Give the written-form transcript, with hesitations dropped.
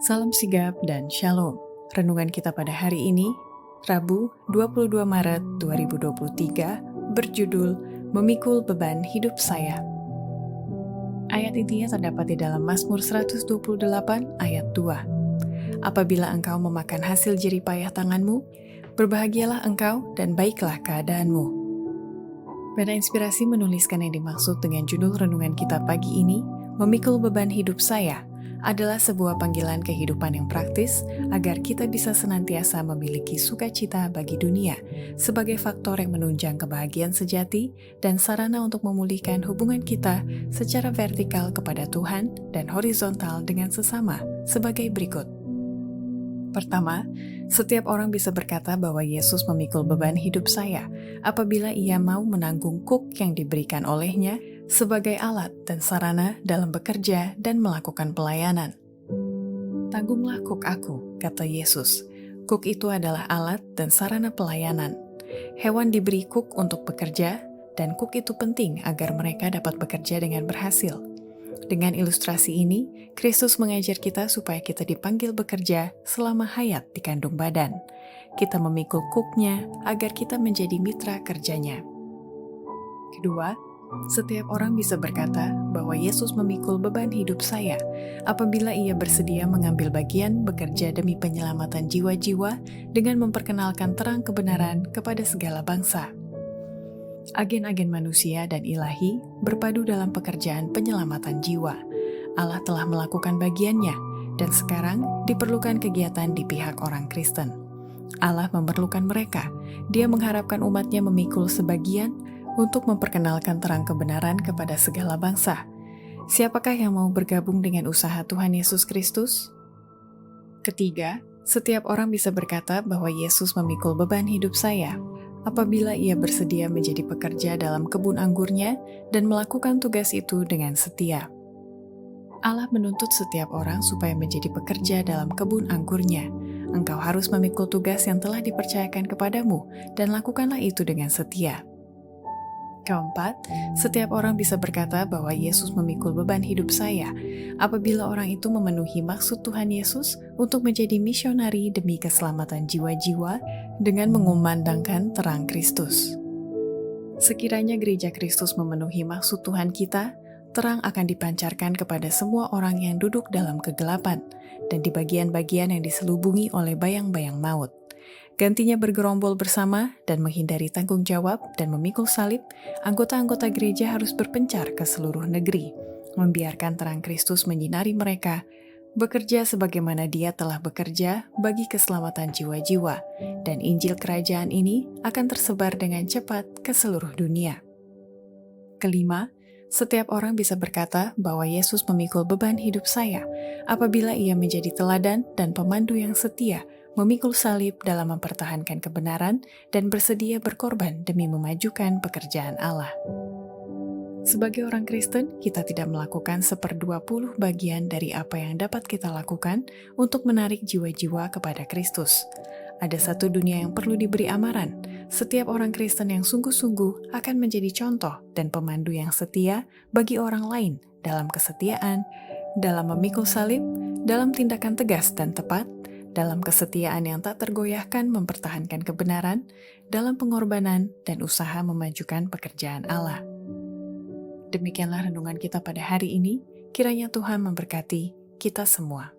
Salam sigap dan shalom. Renungan kita pada hari ini, Rabu 22 Maret 2023, berjudul Memikul Beban Hidup Saya. Ayat intinya terdapat di dalam Mazmur 128 ayat 2. Apabila engkau memakan hasil jerih payah tanganmu, berbahagialah engkau dan baiklah keadaanmu. Pena Inspirasi menuliskan yang dimaksud dengan judul renungan kita pagi ini, Memikul Beban Hidup Saya, adalah sebuah panggilan kehidupan yang praktis agar kita bisa senantiasa memiliki sukacita bagi dunia sebagai faktor yang menunjang kebahagiaan sejati dan sarana untuk memulihkan hubungan kita secara vertikal kepada Tuhan dan horizontal dengan sesama sebagai berikut. Pertama, setiap orang bisa berkata bahwa Yesus memikul beban hidup saya apabila ia mau menanggung kuk yang diberikan olehnya sebagai alat dan sarana dalam bekerja dan melakukan pelayanan. Tanggunglah kuk aku, kata Yesus. Kuk itu adalah alat dan sarana pelayanan. Hewan diberi kuk untuk bekerja, dan kuk itu penting agar mereka dapat bekerja dengan berhasil. Dengan ilustrasi ini, Kristus mengajar kita supaya kita dipanggil bekerja selama hayat di kandung badan. Kita memikul kuknya agar kita menjadi mitra kerjanya. Kedua, setiap orang bisa berkata bahwa Yesus memikul beban hidup saya apabila ia bersedia mengambil bagian bekerja demi penyelamatan jiwa-jiwa dengan memperkenalkan terang kebenaran kepada segala bangsa. Agen-agen manusia dan ilahi berpadu dalam pekerjaan penyelamatan jiwa. Allah telah melakukan bagiannya, dan sekarang diperlukan kegiatan di pihak orang Kristen. Allah memerlukan mereka. Dia mengharapkan umatnya memikul sebagian untuk memperkenalkan terang kebenaran kepada segala bangsa. Siapakah yang mau bergabung dengan usaha Tuhan Yesus Kristus? Ketiga, setiap orang bisa berkata bahwa Yesus memikul beban hidup saya apabila ia bersedia menjadi pekerja dalam kebun anggurnya dan melakukan tugas itu dengan setia. Allah menuntut setiap orang supaya menjadi pekerja dalam kebun anggurnya. Engkau harus memikul tugas yang telah dipercayakan kepadamu dan lakukanlah itu dengan setia. Keempat, setiap orang bisa berkata bahwa Yesus memikul beban hidup saya apabila orang itu memenuhi maksud Tuhan Yesus untuk menjadi misionari demi keselamatan jiwa-jiwa dengan mengumandangkan terang Kristus. Sekiranya gereja Kristus memenuhi maksud Tuhan kita, terang akan dipancarkan kepada semua orang yang duduk dalam kegelapan dan di bagian-bagian yang diselubungi oleh bayang-bayang maut. Gantinya bergerombol bersama dan menghindari tanggung jawab dan memikul salib, anggota-anggota gereja harus berpencar ke seluruh negeri, membiarkan terang Kristus menyinari mereka, bekerja sebagaimana Dia telah bekerja bagi keselamatan jiwa-jiwa, dan Injil Kerajaan ini akan tersebar dengan cepat ke seluruh dunia. Kelima, setiap orang bisa berkata bahwa Yesus memikul beban hidup saya apabila ia menjadi teladan dan pemandu yang setia, memikul salib dalam mempertahankan kebenaran dan bersedia berkorban demi memajukan pekerjaan Allah. Sebagai orang Kristen, kita tidak melakukan 1/20 bagian dari apa yang dapat kita lakukan untuk menarik jiwa-jiwa kepada Kristus. Ada satu dunia yang perlu diberi amaran. Setiap orang Kristen yang sungguh-sungguh akan menjadi contoh dan pemandu yang setia bagi orang lain dalam kesetiaan, dalam memikul salib, dalam tindakan tegas dan tepat, dalam kesetiaan yang tak tergoyahkan mempertahankan kebenaran, dalam pengorbanan dan usaha memajukan pekerjaan Allah. Demikianlah renungan kita pada hari ini, kiranya Tuhan memberkati kita semua.